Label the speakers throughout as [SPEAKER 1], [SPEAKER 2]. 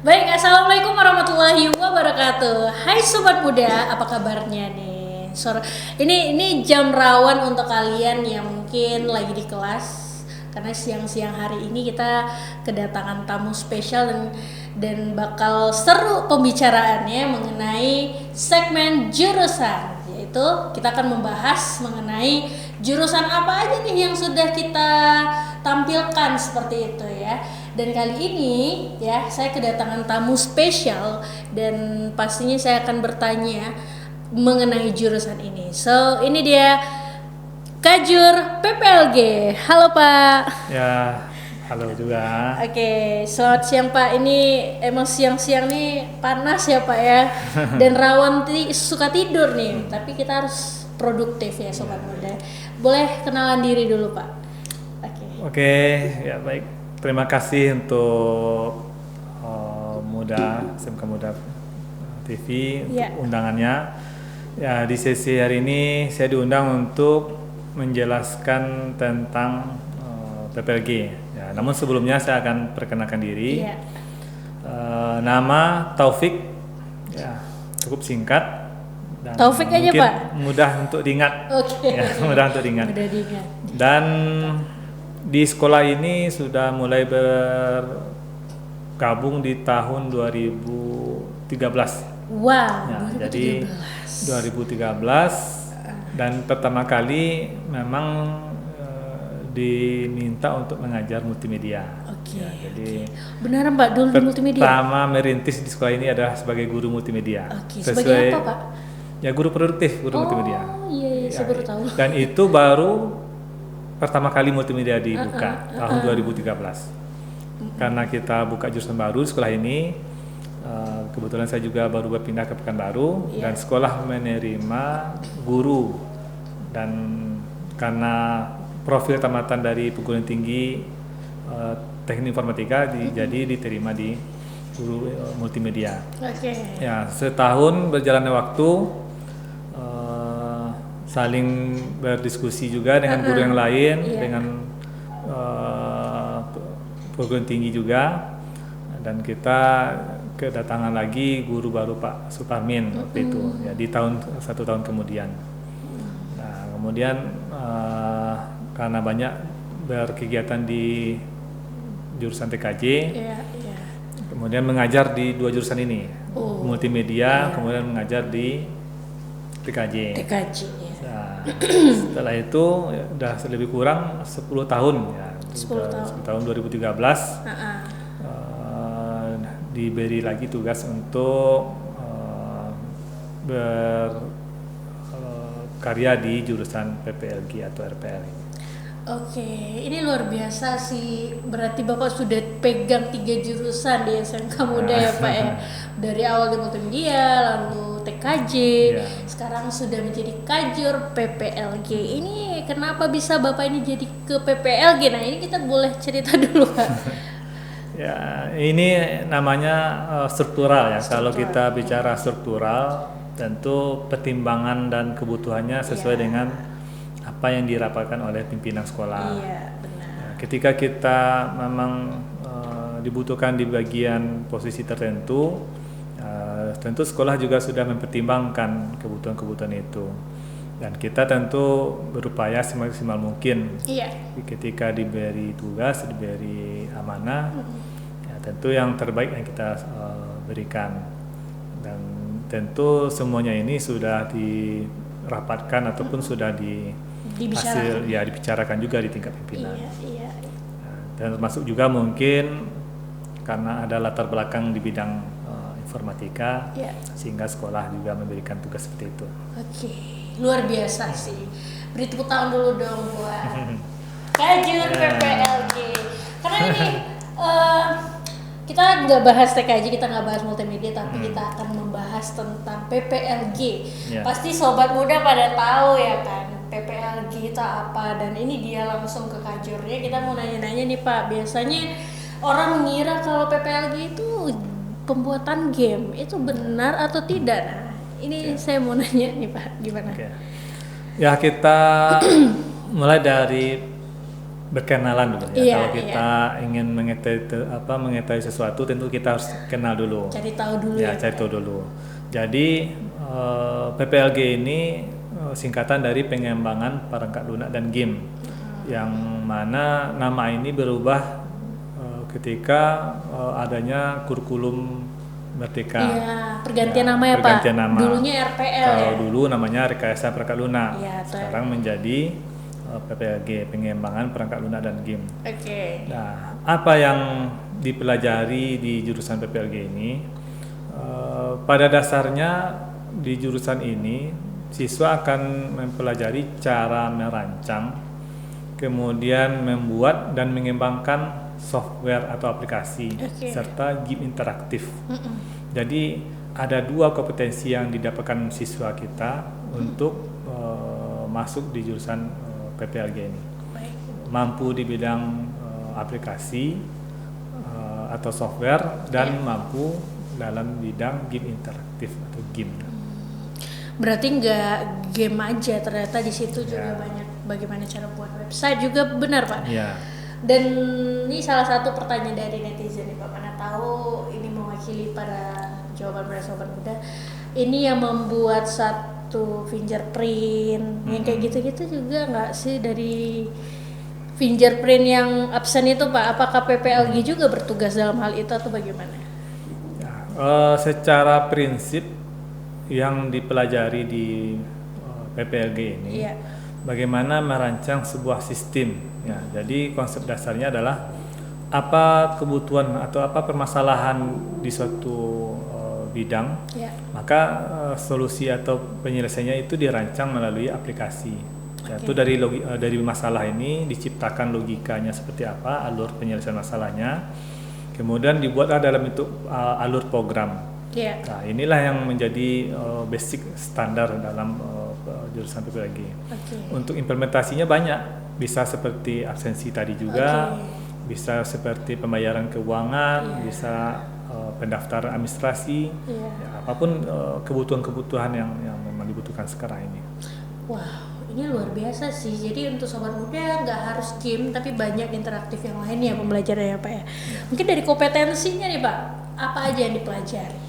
[SPEAKER 1] Baik, assalamualaikum warahmatullahi wabarakatuh. Hai sobat muda, apa kabarnya nih? Ini jam rawan untuk kalian yang mungkin lagi di kelas. Karena siang-siang hari ini kita kedatangan tamu spesial dan bakal seru pembicaraannya mengenai segmen jurusan. Yaitu kita akan membahas mengenai jurusan apa aja nih yang sudah kita tampilkan seperti itu ya. Dan kali ini ya saya kedatangan tamu spesial dan pastinya saya akan bertanya mengenai jurusan ini. So ini dia Kajur PPLG. Halo Pak.
[SPEAKER 2] Ya, halo juga.
[SPEAKER 1] Oke, selamat siang Pak. Ini emang siang-siang nih panas ya Pak ya. Dan rawan suka tidur nih. Tapi kita harus produktif ya sobat muda. Boleh kenalan diri dulu Pak.
[SPEAKER 2] Oke, ya baik. Terima kasih untuk SMK Muda TV untuk undangannya. Ya, di sesi hari ini saya diundang untuk menjelaskan tentang PPLG. Ya, namun sebelumnya saya akan perkenalkan diri. Nama Taufik, ya, cukup singkat. Dan
[SPEAKER 1] Taufik aja Pak.
[SPEAKER 2] Mudah untuk diingat.
[SPEAKER 1] Oke.
[SPEAKER 2] Ya, mudah untuk diingat.
[SPEAKER 1] Mudah diingat.
[SPEAKER 2] Dan di sekolah ini sudah mulai bergabung di tahun 2013.
[SPEAKER 1] Wow,
[SPEAKER 2] Ya,
[SPEAKER 1] 2013.
[SPEAKER 2] Jadi 2013 dan pertama kali memang diminta untuk mengajar multimedia.
[SPEAKER 1] Oke.
[SPEAKER 2] Ya, jadi
[SPEAKER 1] beneran Pak dulu di multimedia?
[SPEAKER 2] Pertama merintis di sekolah ini adalah sebagai guru multimedia.
[SPEAKER 1] Oke. Sebagai apa Pak?
[SPEAKER 2] Ya guru produktif, guru multimedia.
[SPEAKER 1] Oh iya, saya baru tahu.
[SPEAKER 2] Dan itu baru pertama kali multimedia dibuka tahun 2013. Karena kita buka jurusan baru di sekolah ini, kebetulan saya juga baru berpindah ke Pekanbaru dan sekolah menerima guru, dan karena profil tamatan dari perguruan tinggi teknik informatika jadi diterima di guru multimedia. Ya, setahun berjalannya waktu, saling berdiskusi juga dengan guru yang lain, dengan perguruan tinggi juga, dan kita kedatangan lagi guru baru Pak Suparmin waktu itu ya di satu tahun kemudian. Nah, kemudian karena banyak berkegiatan di jurusan TKJ, kemudian mengajar di dua jurusan ini, multimedia, kemudian mengajar di TKJ. Nah, setelah itu udah lebih kurang 10 tahun ya. 10 tahun 2013 diberi lagi tugas untuk berkarya di jurusan PPLG atau RPL.
[SPEAKER 1] Oke, ini luar biasa sih. Berarti Bapak sudah pegang 3 jurusan di SMK Muda ya Pak ya. Dari awal di multimedia, lalu TKJ, sekarang sudah menjadi Kajur PPLG. Ini kenapa bisa Bapak ini jadi ke PPLG? Nah ini kita boleh cerita dulu Pak.
[SPEAKER 2] Ya, ini namanya struktural ya. Kalau kita bicara struktural, tentu pertimbangan dan kebutuhannya sesuai dengan apa yang dirapatkan oleh pimpinan sekolah.
[SPEAKER 1] Benar.
[SPEAKER 2] Ketika kita memang dibutuhkan di bagian posisi tertentu, tentu sekolah juga sudah mempertimbangkan kebutuhan-kebutuhan itu, dan kita tentu berupaya semaksimal mungkin. Ketika diberi tugas, diberi amanah, ya tentu yang terbaik yang kita berikan, dan tentu semuanya ini sudah dirapatkan ataupun sudah dibicarakan juga di tingkat pimpinan. Dan termasuk juga mungkin karena ada latar belakang di bidang informatika, sehingga sekolah juga memberikan tugas seperti itu.
[SPEAKER 1] Oke, luar biasa sih. Beri tepuk tangan dulu dong buat Kajur PPLG. Karena ini kita nggak bahas TKJ, kita nggak bahas multimedia, tapi kita akan membahas tentang PPLG. Pasti sobat muda pada tahu ya kan, PPLG itu apa, dan ini dia langsung ke Kajurnya. Kita mau nanya-nanya nih Pak, biasanya orang mengira kalau PPLG itu pembuatan game, itu benar atau tidak? Nah, ini saya mau nanya nih Pak, gimana?
[SPEAKER 2] Ya, kita mulai dari berkenalan dulu ya.
[SPEAKER 1] Iya,
[SPEAKER 2] Kalau kita ingin mengetahui sesuatu, tentu kita harus kenal dulu.
[SPEAKER 1] Cari tahu dulu
[SPEAKER 2] Ya, cari tahu dulu. Jadi PPLG ini singkatan dari pengembangan perangkat lunak dan game, yang mana nama ini berubah ketika adanya kurikulum Merdeka.
[SPEAKER 1] Iya, pergantian nama ya Pak.
[SPEAKER 2] Pergantian nama.
[SPEAKER 1] Dulunya RPL
[SPEAKER 2] Kalau
[SPEAKER 1] ya.
[SPEAKER 2] dulu namanya Rekayasa Perangkat Lunak.
[SPEAKER 1] Iya,
[SPEAKER 2] Sekarang menjadi PPLG, pengembangan perangkat lunak dan game.
[SPEAKER 1] Oke.
[SPEAKER 2] Nah, apa yang dipelajari di jurusan PPLG ini? Pada dasarnya di jurusan ini siswa akan mempelajari cara merancang, kemudian membuat dan mengembangkan software atau aplikasi, serta game interaktif. Jadi ada 2 kompetensi yang didapatkan siswa kita untuk masuk di jurusan PPLG ini. Mampu di bidang aplikasi atau software, dan mampu dalam bidang game interaktif atau game.
[SPEAKER 1] Berarti nggak game aja, ternyata di situ juga banyak bagaimana cara buat website juga, benar Pak?
[SPEAKER 2] Iya.
[SPEAKER 1] Dan ini salah satu pertanyaan dari netizen nih Pak, mana tahu ini mewakili para jawaban para sobat muda. Ini yang membuat satu fingerprint, yang kayak gitu-gitu juga nggak sih dari fingerprint yang absen itu Pak? Apakah PPLG juga bertugas dalam hal itu atau bagaimana?
[SPEAKER 2] Ya, secara prinsip yang dipelajari di PPLG ini, bagaimana merancang sebuah sistem. Ya, jadi konsep dasarnya adalah apa kebutuhan atau apa permasalahan di suatu bidang, maka solusi atau penyelesaiannya itu dirancang melalui aplikasi. Yaitu dari masalah ini diciptakan logikanya seperti apa, alur penyelesaian masalahnya, kemudian dibuatlah dalam bentuk alur program. Nah, inilah yang menjadi basic standar dalam jurusan PPLG. Untuk implementasinya banyak. Bisa seperti absensi tadi juga, bisa seperti pembayaran keuangan, bisa pendaftaran administrasi, ya, apapun kebutuhan-kebutuhan yang memang dibutuhkan sekarang ini.
[SPEAKER 1] Wow, ini luar biasa sih. Jadi untuk sobat muda nggak harus game, tapi banyak interaktif yang lain ya pembelajarannya Pak ya. Mungkin dari kompetensinya nih Pak, apa aja yang dipelajari?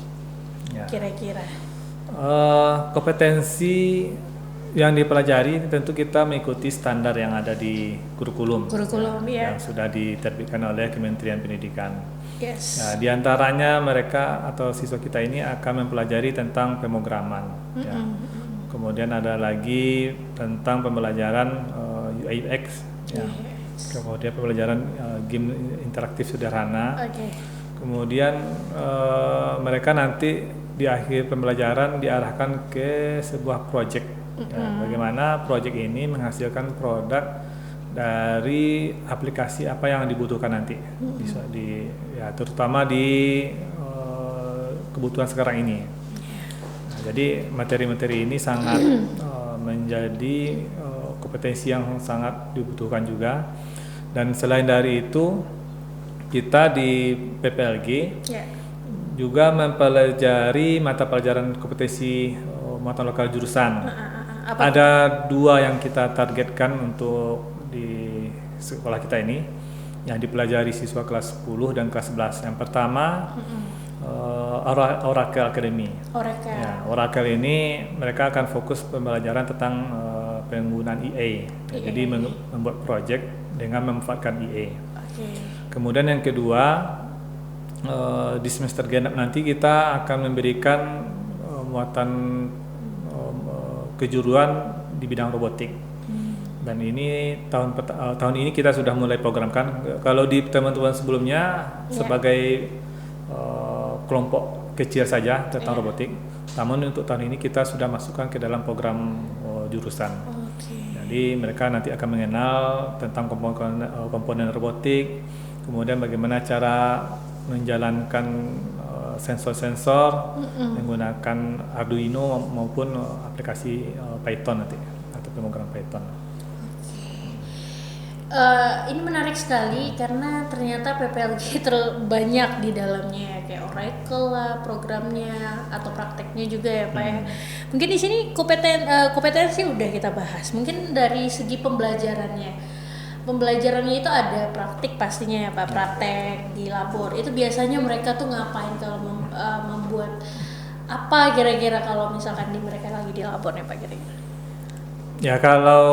[SPEAKER 1] Kira-kira?
[SPEAKER 2] Kompetensi yang dipelajari tentu kita mengikuti standar yang ada di kurikulum yang sudah diterbitkan oleh Kementerian Pendidikan. Nah, di antaranya mereka atau siswa kita ini akan mempelajari tentang pemrograman. Ya. Kemudian ada lagi tentang pembelajaran UI UX, kemudian pembelajaran game interaktif sederhana. Kemudian mereka nanti di akhir pembelajaran diarahkan ke sebuah project. Ya, bagaimana proyek ini menghasilkan produk dari aplikasi apa yang dibutuhkan nanti, bisa terutama di kebutuhan sekarang ini. Nah, jadi materi-materi ini sangat menjadi kompetensi yang sangat dibutuhkan juga. Dan selain dari itu, kita di PPLG juga mempelajari mata pelajaran kompetensi mata lokal jurusan. Ada 2 yang kita targetkan untuk di sekolah kita ini, yang dipelajari siswa kelas 10 dan kelas 11. Yang pertama Oracle Academy. Oracle ini mereka akan fokus pembelajaran tentang penggunaan EA. Jadi membuat project dengan memanfaatkan EA. Kemudian yang kedua, di semester genap nanti kita akan memberikan muatan kejuruan di bidang robotik. Dan ini tahun ini kita sudah mulai programkan. Kalau di teman-teman sebelumnya sebagai kelompok kecil saja tentang robotik. Namun untuk tahun ini kita sudah masukkan ke dalam program jurusan. Jadi mereka nanti akan mengenal tentang komponen robotik, kemudian bagaimana cara menjalankan sensor-sensor menggunakan Arduino maupun aplikasi Python nanti atau pemrograman Python.
[SPEAKER 1] Ini menarik sekali karena ternyata PPLG banyak di dalamnya, kayak Oracle lah programnya atau prakteknya juga ya Pak ya. Mungkin di sini kompetensi udah kita bahas. Mungkin dari segi pembelajarannya pembelajarannya itu ada praktik pastinya ya Pak, praktek di labor. Itu biasanya mereka tuh ngapain kalau membuat apa kira-kira kalau misalkan mereka lagi di labornya Pak kira-kira?
[SPEAKER 2] Ya kalau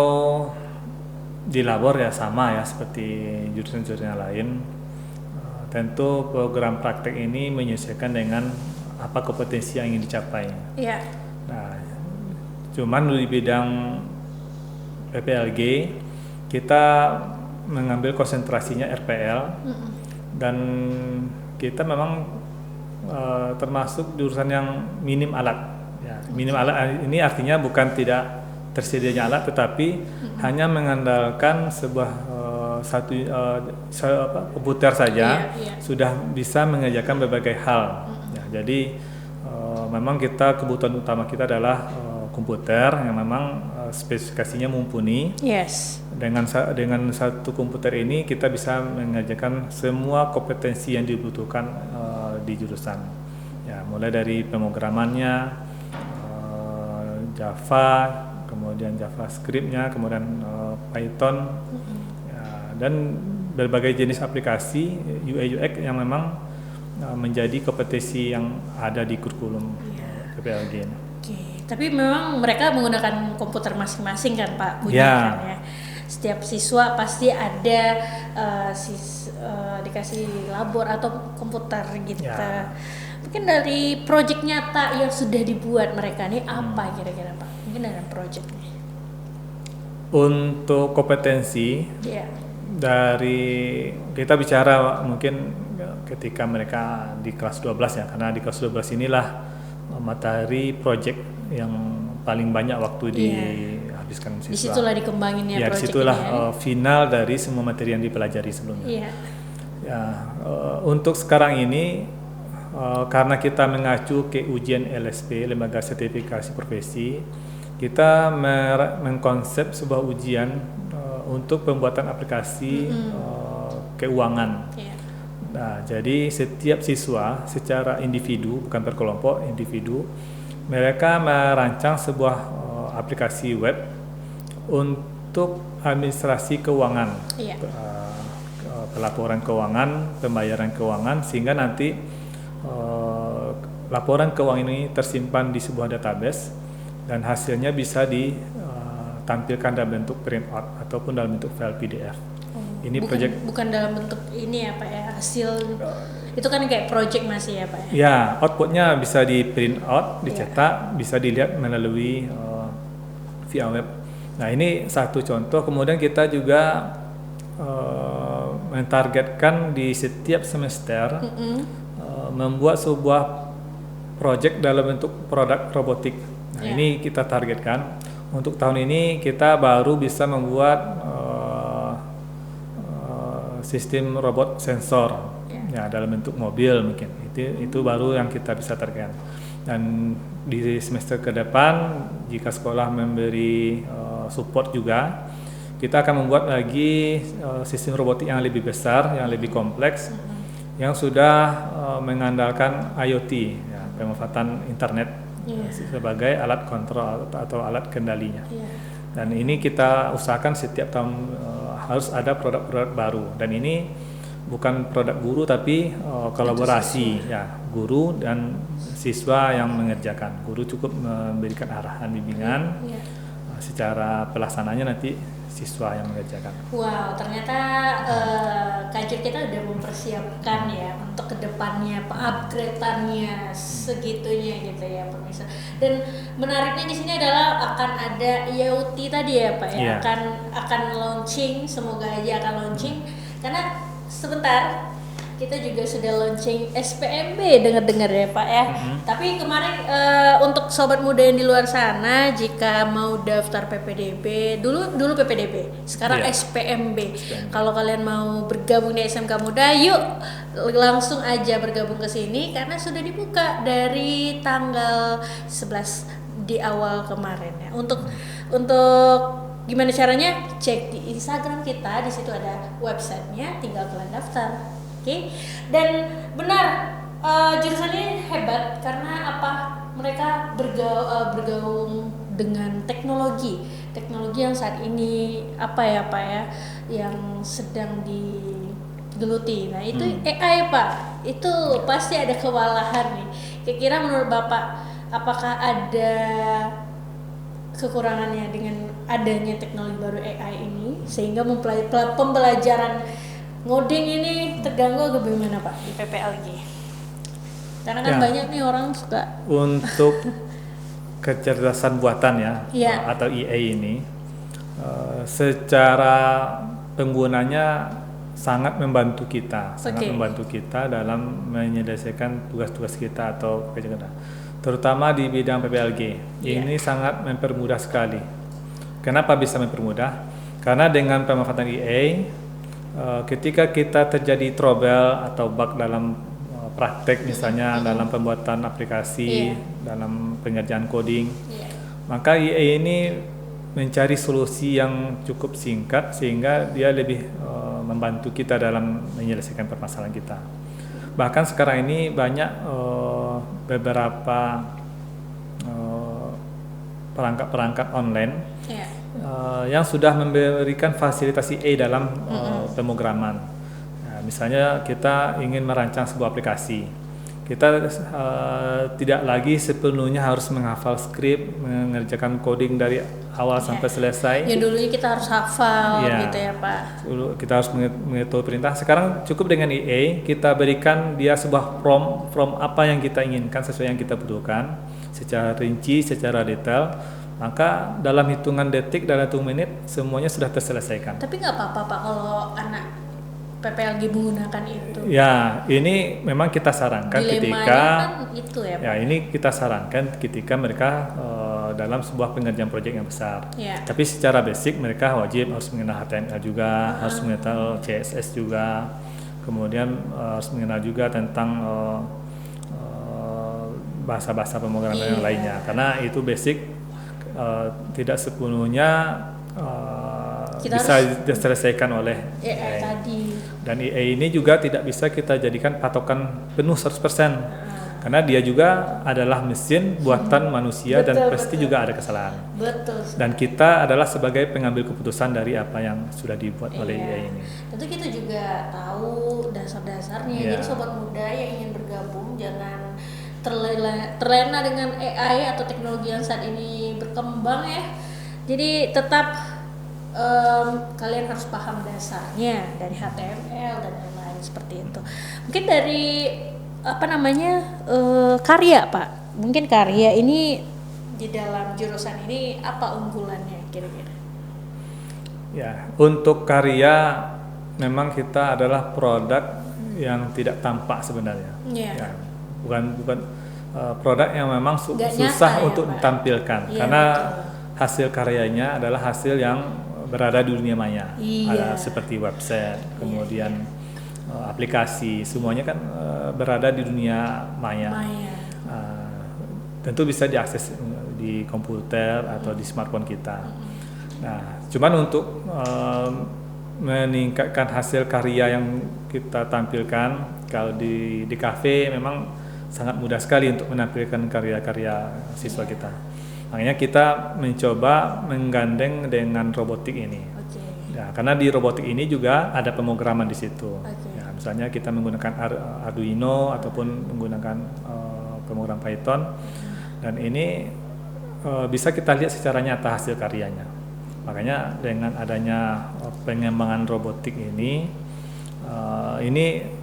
[SPEAKER 2] di labor ya sama ya seperti jurusan-jurusan yang lain. Tentu program praktek ini menyesuaikan dengan apa kompetensi yang ingin dicapai.
[SPEAKER 1] Iya.
[SPEAKER 2] Nah, cuman di bidang PPLG kita mengambil konsentrasinya RPL dan kita memang termasuk jurusan yang minim alat. Ya, minim alat ini artinya bukan tidak tersedianya alat, tetapi hanya mengandalkan sebuah komputer saja sudah bisa mengerjakan berbagai hal. Ya, jadi memang kebutuhan utama kita adalah komputer yang memang spesifikasinya mumpuni.
[SPEAKER 1] Yes.
[SPEAKER 2] Dengan satu komputer ini kita bisa mengerjakan semua kompetensi yang dibutuhkan di jurusan. Ya, mulai dari pemrogramannya, Java, kemudian JavaScript-nya, kemudian Python, ya, dan berbagai jenis aplikasi UI UX yang memang menjadi kompetensi yang ada di kurikulum PPLG.
[SPEAKER 1] Oke, tapi memang mereka menggunakan komputer masing-masing kan Pak punya kan ya. Setiap siswa pasti ada dikasih labor atau komputer gitu. Ya. Mungkin dari proyek nyata yang sudah dibuat mereka nih apa kira-kira Pak? Mungkin ada proyeknya.
[SPEAKER 2] Untuk kompetensi dari kita bicara mungkin ketika mereka di kelas 12 ya, karena di kelas 12 inilah materi proyek yang paling banyak waktu dihabiskan siswa.
[SPEAKER 1] Disitulah dikembanginnya proyek.
[SPEAKER 2] Disitulah final dari semua materi yang dipelajari sebelumnya. Ya, untuk sekarang ini karena kita mengacu ke ujian LSP, Lembaga Sertifikasi Profesi, kita mengkonsep sebuah ujian untuk pembuatan aplikasi keuangan. Nah, jadi setiap siswa secara individu, bukan per kelompok, individu, mereka merancang sebuah aplikasi web untuk administrasi keuangan, pelaporan keuangan, pembayaran keuangan, sehingga nanti laporan keuangan ini tersimpan di sebuah database dan hasilnya bisa ditampilkan dalam bentuk printout ataupun dalam bentuk file PDF. Ini
[SPEAKER 1] bukan dalam bentuk ini ya Pak ya, hasil itu kan kayak project masih ya Pak ya?
[SPEAKER 2] Ya, outputnya bisa di print out, dicetak, bisa dilihat melalui via web. Nah, ini satu contoh. Kemudian kita juga mentargetkan di setiap semester membuat sebuah project dalam bentuk produk robotik. Nah, ini kita targetkan. Untuk tahun ini kita baru bisa membuat sistem robot sensor ya dalam bentuk mobil mungkin. Itu baru yang kita bisa targetkan. Dan di semester ke depan jika sekolah memberi support juga, kita akan membuat lagi sistem robotik yang lebih besar, yang lebih kompleks, yang sudah mengandalkan IoT, ya, pemanfaatan internet sebagai alat kontrol atau alat kendalinya. Dan ini kita usahakan setiap tahun harus ada produk-produk baru. Dan ini bukan produk guru tapi kolaborasi ya, guru dan siswa yang mengerjakan. Guru cukup memberikan arahan bimbingan, secara pelaksananya nanti siswa yang mengerjakan.
[SPEAKER 1] Wow, ternyata Kajur kita udah mempersiapkan ya untuk kedepannya, upgrade-annya segitunya gitu ya pemirsa. Dan menariknya di sini adalah akan ada IoT tadi ya Pak ya, akan launching, semoga aja akan launching karena sebentar kita juga sudah launching SPMB, dengar-dengar ya Pak ya. Tapi kemarin untuk sobat muda yang di luar sana, jika mau daftar PPDB, dulu PPDB, sekarang SPMB. Kalau kalian mau bergabung di SMK Muda, yuk langsung aja bergabung ke sini karena sudah dibuka dari tanggal 11 di awal kemarin ya. Untuk gimana caranya? Cek di Instagram kita, di situ ada websitenya, tinggal kalian daftar. Oke. Dan benar jurusan ini hebat karena apa? Mereka bergaung dengan teknologi teknologi yang saat ini apa ya Pak ya, yang sedang digeluti. Nah itu AI Pak, itu pasti ada kewalahan nih. Kira-kira menurut Bapak, apakah ada kekurangannya dengan adanya teknologi baru AI ini sehingga pembelajaran ngoding ini terganggu atau bagaimana Pak di PPLG? Karena kan
[SPEAKER 2] Ya.
[SPEAKER 1] banyak nih orang suka
[SPEAKER 2] Untuk kecerdasan buatan ya,
[SPEAKER 1] Iya.
[SPEAKER 2] atau EA ini, secara penggunanya sangat membantu kita, sangat
[SPEAKER 1] Oke.
[SPEAKER 2] membantu kita dalam menyelesaikan tugas-tugas kita atau pekerjaan kita. Terutama di bidang PPLG.
[SPEAKER 1] Iya.
[SPEAKER 2] Ini sangat mempermudah sekali. Kenapa bisa mempermudah? Karena dengan pemanfaatan EA, ketika kita terjadi trouble atau bug dalam praktek misalnya dalam pembuatan aplikasi,
[SPEAKER 1] Iya.
[SPEAKER 2] dalam pengerjaan coding,
[SPEAKER 1] Iya.
[SPEAKER 2] maka EA ini mencari solusi yang cukup singkat sehingga dia lebih membantu kita dalam menyelesaikan permasalahan kita. Bahkan sekarang ini banyak beberapa perangkat-perangkat online
[SPEAKER 1] Iya.
[SPEAKER 2] yang sudah memberikan fasilitas EA dalam pemrograman. Nah, misalnya kita ingin merancang sebuah aplikasi, kita tidak lagi sepenuhnya harus menghafal skrip, mengerjakan coding dari awal sampai selesai.
[SPEAKER 1] Yang dulunya kita harus hafal
[SPEAKER 2] Iya.
[SPEAKER 1] gitu ya Pak.
[SPEAKER 2] Dulu kita harus mengetahui perintah. Sekarang cukup dengan EA, kita berikan dia sebuah prompt apa yang kita inginkan sesuai yang kita butuhkan, secara rinci, secara detail. Maka dalam hitungan detik, dalam hitungan menit, semuanya sudah terselesaikan.
[SPEAKER 1] Tapi nggak apa-apa Pak kalau anak PPLG menggunakan itu.
[SPEAKER 2] Ya, ini memang kita sarankan
[SPEAKER 1] Dilemanya
[SPEAKER 2] ketika
[SPEAKER 1] kan itu ya Pak.
[SPEAKER 2] ya ini kita sarankan ketika mereka dalam sebuah pengerjaan proyek yang besar.
[SPEAKER 1] Iya.
[SPEAKER 2] Tapi secara basic mereka wajib harus mengenal HTML juga, harus mengenal CSS juga, kemudian harus mengenal juga tentang bahasa-bahasa pemrograman yang
[SPEAKER 1] Iya.
[SPEAKER 2] lainnya. Karena itu basic, tidak sepenuhnya
[SPEAKER 1] Kita
[SPEAKER 2] bisa diselesaikan oleh
[SPEAKER 1] AI tadi.
[SPEAKER 2] Dan EA ini juga tidak bisa kita jadikan patokan penuh 100%. Karena dia juga adalah mesin buatan manusia dan
[SPEAKER 1] Betul,
[SPEAKER 2] pasti
[SPEAKER 1] betul.
[SPEAKER 2] juga ada kesalahan.
[SPEAKER 1] Betul.
[SPEAKER 2] Dan kita adalah sebagai pengambil keputusan dari apa yang sudah dibuat oleh
[SPEAKER 1] Iya.
[SPEAKER 2] EA ini.
[SPEAKER 1] Tentu kita juga tahu dasar-dasarnya.
[SPEAKER 2] Iya.
[SPEAKER 1] Jadi sobat muda yang ingin bergabung jangan terlena dengan AI atau teknologi yang saat ini berkembang ya. Jadi tetap kalian harus paham dasarnya dari HTML dan lain-lain seperti itu. Mungkin dari karya Pak. Mungkin karya ini di dalam jurusan ini apa unggulannya kira-kira?
[SPEAKER 2] Ya, untuk karya memang kita adalah produk yang tidak tampak sebenarnya.
[SPEAKER 1] Iya.
[SPEAKER 2] Ya, bukan produk yang memang
[SPEAKER 1] Nggak
[SPEAKER 2] susah
[SPEAKER 1] nyata ya,
[SPEAKER 2] untuk
[SPEAKER 1] Pak?
[SPEAKER 2] ditampilkan
[SPEAKER 1] Iya,
[SPEAKER 2] karena
[SPEAKER 1] betul.
[SPEAKER 2] hasil karyanya adalah hasil yang berada di dunia maya.
[SPEAKER 1] Iya.
[SPEAKER 2] Ada seperti website, kemudian aplikasi, semuanya kan berada di dunia maya.
[SPEAKER 1] Maya.
[SPEAKER 2] Tentu bisa diakses di komputer atau di smartphone kita. Nah, cuman untuk meningkatkan hasil karya yang kita tampilkan, kalau di kafe memang sangat mudah sekali untuk menampilkan karya-karya siswa kita. Makanya kita mencoba menggandeng dengan robotik ini.
[SPEAKER 1] Oke.
[SPEAKER 2] Ya, karena di robotik ini juga ada pemrograman di situ.
[SPEAKER 1] Oke.
[SPEAKER 2] Ya, misalnya kita menggunakan Arduino ataupun menggunakan pemrogram Python, dan ini bisa kita lihat secara nyata hasil karyanya. Makanya dengan adanya pengembangan robotik ini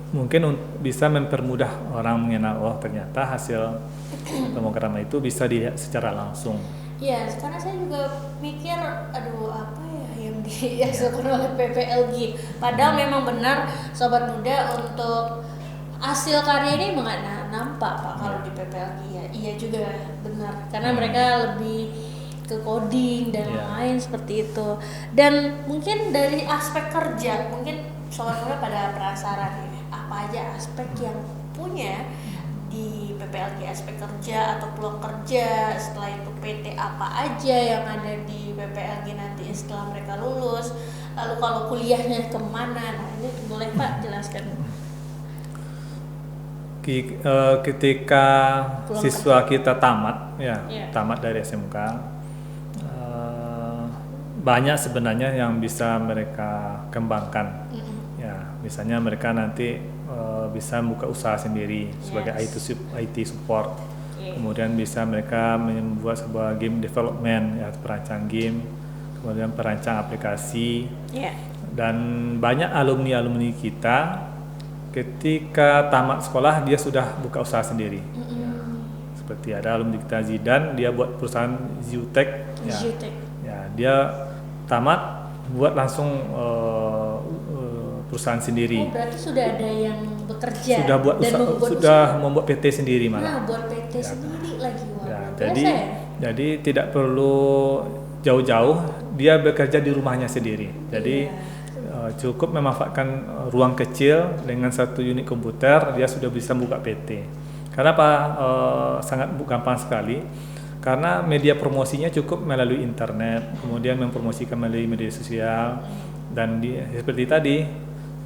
[SPEAKER 2] mungkin bisa mempermudah orang mengenal, oh ternyata hasil pemrograman itu bisa dilihat secara langsung.
[SPEAKER 1] Iya, karena saya juga mikir, aduh apa ya yang dihasilkan oleh PPLG. Padahal memang benar sobat muda untuk hasil karya ini nggak nampak Pak kalau di PPLG ya. Iya juga benar, karena mereka lebih ke coding dan
[SPEAKER 2] Iya.
[SPEAKER 1] lain seperti itu. Dan mungkin dari aspek kerja, mungkin sobat muda pada penasaran nih, apa aja aspek yang punya di PPLG, aspek kerja atau peluang kerja, setelah itu PT apa aja yang ada di PPLG nanti setelah mereka lulus, lalu kalau kuliahnya kemana, nah ini boleh Pak jelaskan.
[SPEAKER 2] Ketika
[SPEAKER 1] Peluang
[SPEAKER 2] siswa kita tamat, ya
[SPEAKER 1] Iya.
[SPEAKER 2] tamat dari SMK, banyak sebenarnya yang bisa mereka kembangkan. Ya, misalnya mereka nanti bisa buka usaha sendiri sebagai IT support. Kemudian bisa mereka membuat sebuah game development, ya, perancang game, kemudian perancang aplikasi. Dan banyak alumni kita ketika tamat sekolah dia sudah buka usaha sendiri. Seperti ada alumni kita Zidan, dia buat perusahaan Zutech. Ya, dia tamat buat langsung perusahaan sendiri.
[SPEAKER 1] Berarti sudah ada yang bekerja.
[SPEAKER 2] Sudah membuat PT sendiri malah.
[SPEAKER 1] Nah, buat PT sendiri lagi. Wah,
[SPEAKER 2] jadi tidak perlu jauh-jauh, dia bekerja di rumahnya sendiri. Jadi cukup memanfaatkan ruang kecil dengan satu unit komputer, dia sudah bisa buka PT. Karena sangat gampang sekali. Karena media promosinya cukup melalui internet, kemudian mempromosikan melalui media sosial, dan seperti tadi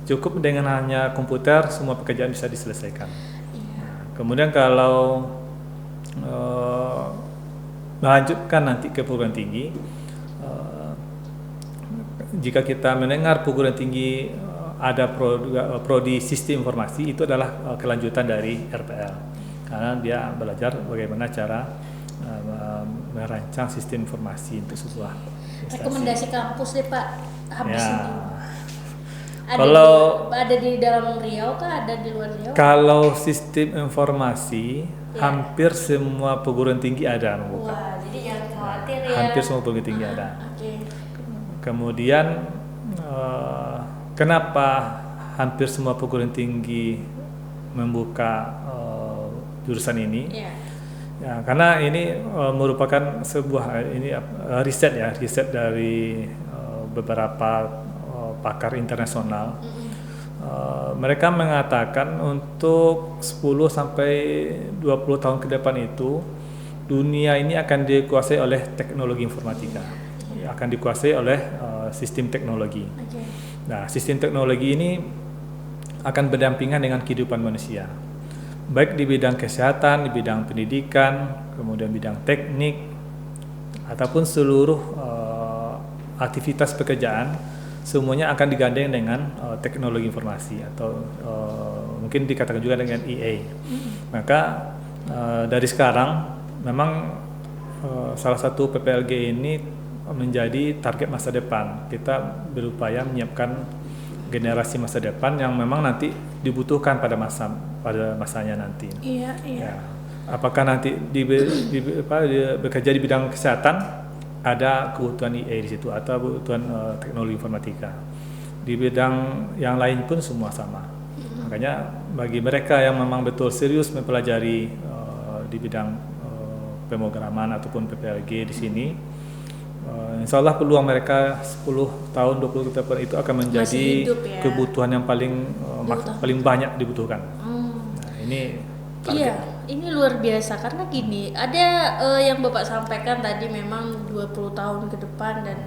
[SPEAKER 2] cukup dengan hanya komputer semua pekerjaan bisa diselesaikan. Kemudian kalau melanjutkan nanti ke perguruan tinggi, jika kita mendengar perguruan tinggi ada prodi sistem informasi, itu adalah kelanjutan dari RPL, karena dia belajar bagaimana cara merancang sistem informasi untuk sebuah instansi.
[SPEAKER 1] Rekomendasi kampus deh Pak, habis ini. Ada di dalam Riau kah? Ada di luar Riau?
[SPEAKER 2] Kalau sistem informasi, hampir semua perguruan tinggi ada membuka.
[SPEAKER 1] Wah, jadi jangan khawatir ya.
[SPEAKER 2] Hampir semua perguruan tinggi ada. Kemudian kenapa hampir semua perguruan tinggi membuka jurusan ini? Ya, karena ini merupakan sebuah riset dari beberapa pakar internasional. Mereka mengatakan untuk 10 sampai 20 tahun ke depan itu dunia ini akan dikuasai oleh teknologi informatika. Akan dikuasai oleh sistem teknologi. Nah, sistem teknologi ini akan berdampingan dengan kehidupan manusia. Baik di bidang kesehatan, di bidang pendidikan, kemudian bidang teknik, ataupun seluruh aktivitas pekerjaan, semuanya akan digandeng dengan teknologi informasi atau mungkin dikatakan juga dengan EA. Maka dari sekarang memang salah satu PPLG ini menjadi target masa depan. Kita berupaya menyiapkan generasi masa depan yang memang nanti dibutuhkan pada masanya nanti.
[SPEAKER 1] Ya.
[SPEAKER 2] Apakah nanti bekerja di bidang kesehatan ada kebutuhan EA di situ atau kebutuhan teknologi informatika. Di bidang yang lain pun semua sama. Makanya bagi mereka yang memang betul serius mempelajari di bidang pemrograman ataupun PPLG di sini, insya Allah peluang mereka 10 tahun 20 tahun itu akan menjadi kebutuhan yang paling banyak dibutuhkan. Nah, ini target.
[SPEAKER 1] Ini luar biasa karena gini, ada yang Bapak sampaikan tadi memang 20 tahun ke depan dan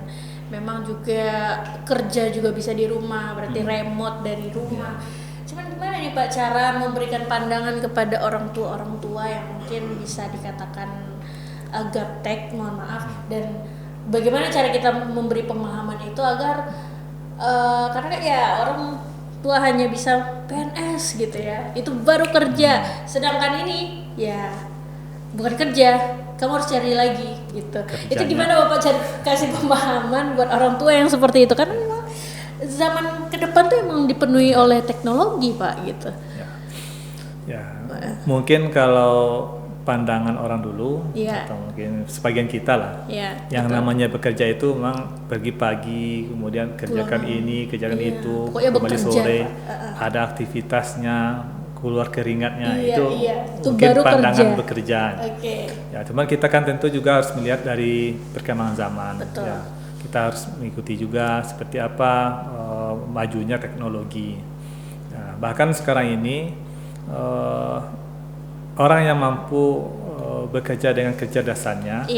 [SPEAKER 1] memang juga kerja juga bisa di rumah, berarti remote dari rumah. Cuman gimana nih Pak cara memberikan pandangan kepada orang tua yang mungkin bisa dikatakan gaptek, mohon maaf, dan bagaimana cara kita memberi pemahaman itu agar karena ya orang tua hanya bisa PNS gitu ya, itu baru kerja, sedangkan ini ya bukan kerja, kamu harus cari lagi gitu. Kerjanya. Itu gimana Bapak kasih pemahaman buat orang tua yang seperti itu, karena memang zaman ke depan tuh emang dipenuhi oleh teknologi Pak gitu.
[SPEAKER 2] Mungkin kalau pandangan orang dulu atau mungkin sebagian kita lah, yang betul. Namanya bekerja itu memang pergi pagi, kemudian kerjakan ini, kerjakan itu, kembali sore, ada aktivitasnya, keluar keringatnya, itu mungkin baru pandangan bekerja. Ya, cuman kita kan tentu juga harus melihat dari perkembangan zaman. Ya, kita harus mengikuti juga seperti apa majunya teknologi. Nah, bahkan sekarang ini orang yang mampu bekerja dengan kecerdasannya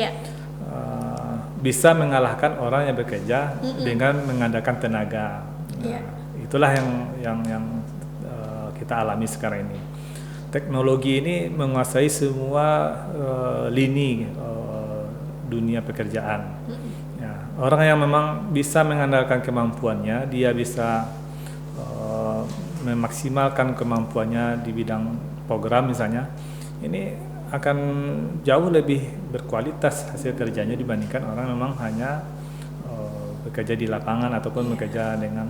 [SPEAKER 2] bisa mengalahkan orang yang bekerja dengan mengandalkan tenaga. Nah, itulah yang kita alami sekarang ini. Teknologi ini menguasai semua lini dunia pekerjaan. Ya, orang yang memang bisa mengandalkan kemampuannya, dia bisa memaksimalkan kemampuannya di bidang program misalnya, ini akan jauh lebih berkualitas hasil kerjanya dibandingkan orang memang hanya bekerja di lapangan ataupun bekerja dengan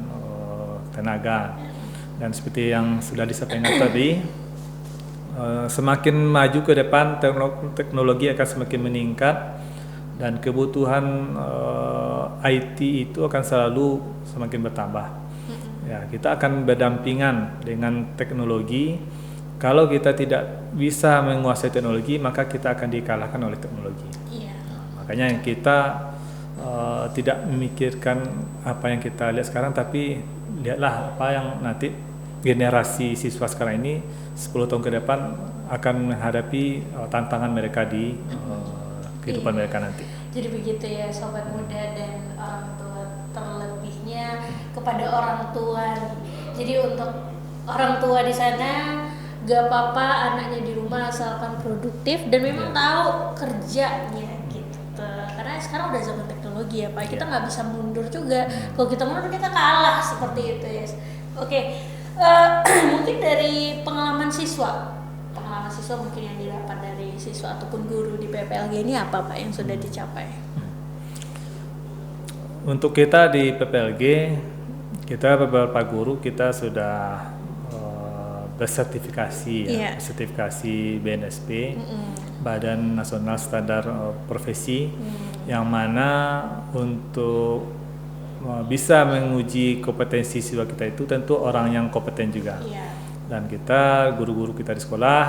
[SPEAKER 2] tenaga. Dan seperti yang sudah disampaikan tadi, semakin maju ke depan teknologi akan semakin meningkat dan kebutuhan IT itu akan selalu semakin bertambah. Ya, kita akan berdampingan dengan teknologi. Kalau kita tidak bisa menguasai teknologi, maka kita akan dikalahkan oleh teknologi. Makanya kita tidak memikirkan apa yang kita lihat sekarang, tapi lihatlah apa yang nanti generasi siswa sekarang ini 10 tahun ke depan akan menghadapi tantangan mereka di kehidupan mereka nanti.
[SPEAKER 1] Jadi begitu ya sobat muda dan orang tua, terlebihnya kepada orang tua. Jadi untuk orang tua di sana, gak apa-apa anaknya di rumah asalkan produktif dan memang tahu kerjanya gitu. Karena sekarang udah zaman teknologi ya Pak, kita nggak bisa mundur juga. Kalau kita mundur kita kalah seperti itu ya. Oke. Mungkin dari pengalaman siswa mungkin yang didapat dari siswa ataupun guru di PPLG ini apa Pak yang sudah dicapai?
[SPEAKER 2] Untuk kita di PPLG, kita beberapa guru kita sudah bersertifikasi sertifikasi BNSP, Badan Nasional Standar Profesi, yang mana untuk bisa menguji kompetensi siswa kita itu tentu orang yang kompeten juga. Dan kita guru-guru kita di sekolah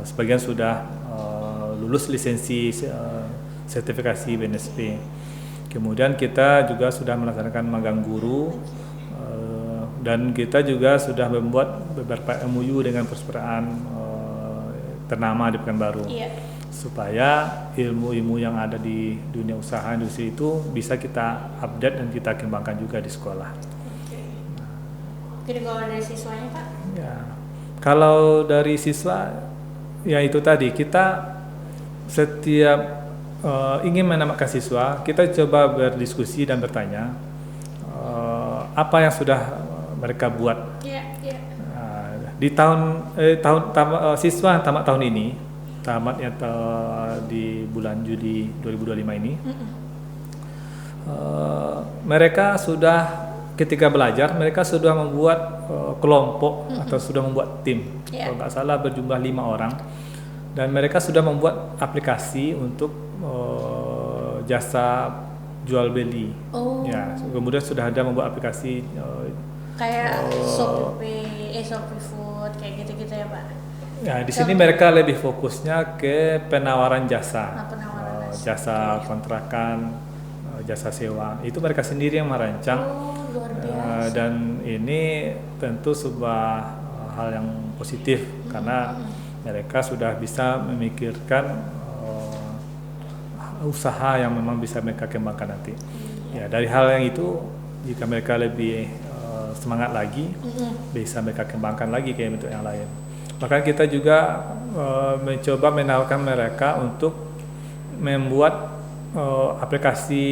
[SPEAKER 2] sebagian sudah lulus lisensi sertifikasi BNSP. Kemudian kita juga sudah melaksanakan magang guru dan kita juga sudah membuat beberapa MOU dengan perusahaan ternama di Pekanbaru. Supaya ilmu-ilmu yang ada di dunia usaha industri itu bisa kita update dan kita kembangkan juga di sekolah.
[SPEAKER 1] Jadi kalau dari siswanya Pak?
[SPEAKER 2] Ya, kalau dari siswa, ya itu tadi kita setiap ingin menamatkan siswa, kita coba berdiskusi dan bertanya apa yang sudah mereka buat. Di siswa tamat tahun ini, tamatnya di bulan Juli 2025 ini, mereka sudah ketika belajar mereka sudah membuat kelompok atau sudah membuat tim, kalau nggak salah berjumlah 5 orang, dan mereka sudah membuat aplikasi untuk jasa jual beli. Ya, kemudian sudah ada membuat aplikasi
[SPEAKER 1] kayak Shopee Food kayak gitu-gitu ya Pak.
[SPEAKER 2] Ya, di sini mereka lebih fokusnya ke penawaran jasa, jasa kontrakan, jasa sewa. Itu mereka sendiri yang merancang.
[SPEAKER 1] Luar biasa.
[SPEAKER 2] Dan ini tentu sebuah hal yang positif karena mereka sudah bisa memikirkan usaha yang memang bisa mereka kembangkan nanti. Ya, dari hal yang itu jika mereka lebih semangat lagi, bisa mereka kembangkan lagi ke bentuk yang lain. Bahkan kita juga mencoba menawarkan mereka untuk membuat aplikasi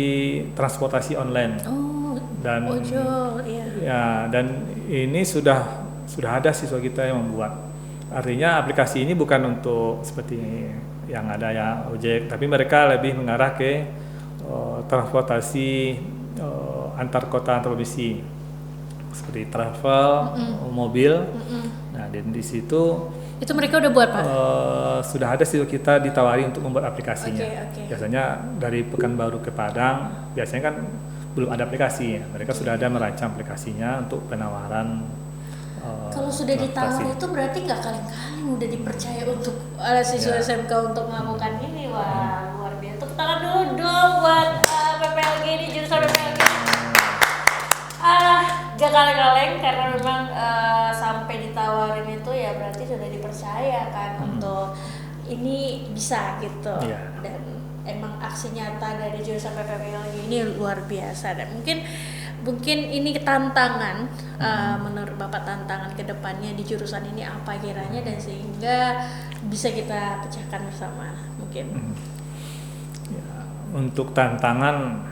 [SPEAKER 2] transportasi online. Dan dan ini sudah ada siswa kita yang membuat. Artinya aplikasi ini bukan untuk seperti yang ada ya ojek, tapi mereka lebih mengarah ke transportasi antar kota antar provinsi seperti travel, mobil. Nah, dan di situ
[SPEAKER 1] itu mereka udah buat Pak?
[SPEAKER 2] Sudah ada siswa kita ditawari untuk membuat aplikasinya. Biasanya dari Pekanbaru ke Padang, biasanya kan belum ada aplikasi ya. Mereka sudah ada merancang aplikasinya untuk penawaran.
[SPEAKER 1] Kalau sudah ditawar itu berarti nggak kaleng-kaleng udah dipercaya untuk siswa SMK untuk melakukan ini. Wah, luar biasa. Tepuk tangan dulu dong buat PPLG ini, jurusan PPLG. Gak kaleng-kaleng karena memang sampai ditawarin itu ya berarti sudah dipercaya kan untuk ini bisa gitu. Dan emang aksi nyata dari jurusan PPLG ini luar biasa, dan mungkin ini tantangan menurut Bapak, tantangan kedepannya di jurusan ini apa kiranya, dan sehingga bisa kita pecahkan bersama mungkin.
[SPEAKER 2] Ya, untuk tantangan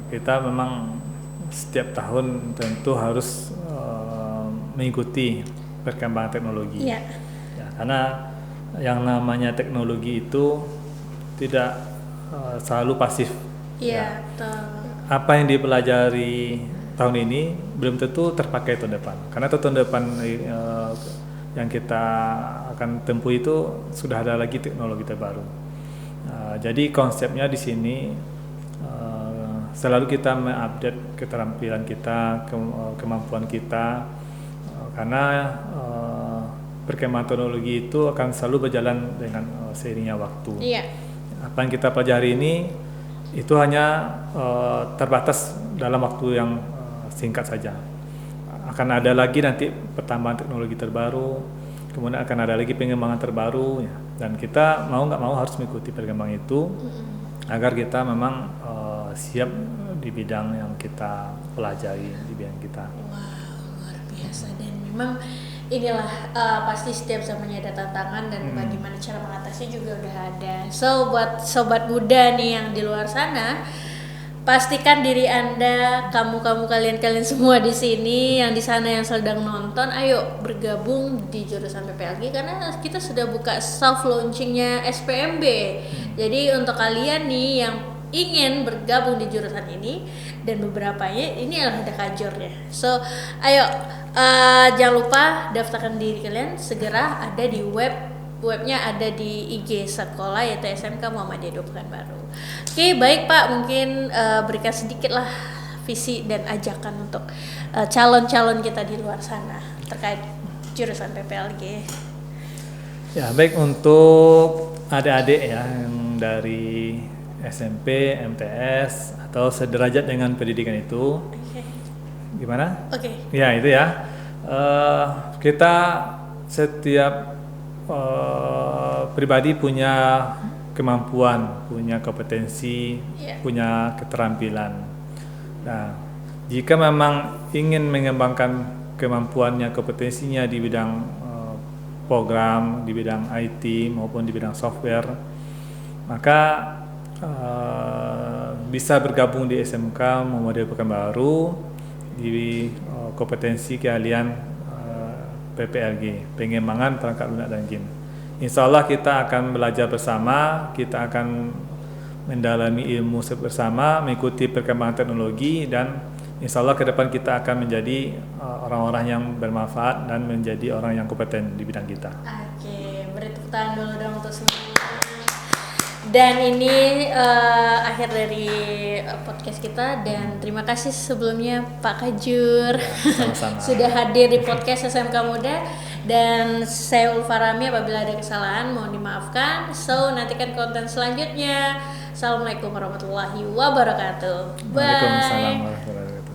[SPEAKER 2] kita memang setiap tahun tentu harus mengikuti perkembangan teknologi.
[SPEAKER 1] Iya.
[SPEAKER 2] Ya, karena yang namanya teknologi itu tidak selalu pasif.
[SPEAKER 1] Iya, betul.
[SPEAKER 2] Apa yang dipelajari tahun ini belum tentu terpakai tahun depan. Karena tahun depan yang kita akan tempuh itu sudah ada lagi teknologi terbaru. Jadi konsepnya di sini selalu kita mengupdate keterampilan kita, kemampuan kita, karena perkembangan teknologi itu akan selalu berjalan dengan seiringnya waktu.
[SPEAKER 1] Iya.
[SPEAKER 2] Apa yang kita pelajari ini itu hanya terbatas dalam waktu yang singkat saja. Akan ada lagi nanti pertambahan teknologi terbaru, kemudian akan ada lagi pengembangan terbaru, ya. Dan kita mau nggak mau harus mengikuti perkembangan itu agar kita memang siap di bidang yang kita pelajari, di bidang kita.
[SPEAKER 1] Wow, luar biasa. Dan memang inilah pasti setiap zamannya ada tantangan dan bagaimana cara mengatasinya juga udah ada. So buat sobat muda nih yang di luar sana, pastikan diri Anda, kamu kalian semua di sini, yang di sana yang sedang nonton, ayo bergabung di jurusan PPLG karena kita sudah buka soft launchingnya SPMB. Jadi untuk kalian nih yang ingin bergabung di jurusan ini dan beberapanya ini adalah ada kajurnya. So ayo jangan lupa daftarkan diri kalian segera, ada di webnya ada di IG sekolah yaitu SMK Muhammadiyah Pekanbaru. Oke, baik Pak, mungkin berikan sedikit lah visi dan ajakan untuk calon-calon kita di luar sana terkait jurusan PPLG.
[SPEAKER 2] Ya, baik untuk adik-adik ya yang dari SMP, MTS atau sederajat dengan pendidikan itu.
[SPEAKER 1] Oke.
[SPEAKER 2] Gimana?
[SPEAKER 1] Oke.
[SPEAKER 2] Ya, itu ya. Kita setiap pribadi punya kemampuan, punya kompetensi, punya keterampilan. Nah, jika memang ingin mengembangkan kemampuannya, kompetensinya di bidang program, di bidang IT maupun di bidang software, maka bisa bergabung di SMK Muhammadiyah Pekanbaru di kompetensi keahlian PPLG, pengembangan perangkat lunak dan game. Insya Allah kita akan belajar bersama, kita akan mendalami ilmu bersama, mengikuti perkembangan teknologi, dan insya Allah ke depan kita akan menjadi orang-orang yang bermanfaat dan menjadi orang yang kompeten di bidang kita.
[SPEAKER 1] Oke, beri tepuk tangan dulu dong untuk semua. Dan ini akhir dari podcast kita, dan terima kasih sebelumnya Pak Kajur
[SPEAKER 2] Sama-sama.
[SPEAKER 1] sudah hadir di podcast SMK Muda, dan saya Ulfarami, apabila ada kesalahan mohon dimaafkan. So nantikan konten selanjutnya. Assalamualaikum warahmatullahi wabarakatuh. Bye.
[SPEAKER 2] Waalaikumsalam warahmatullahi wabarakatuh.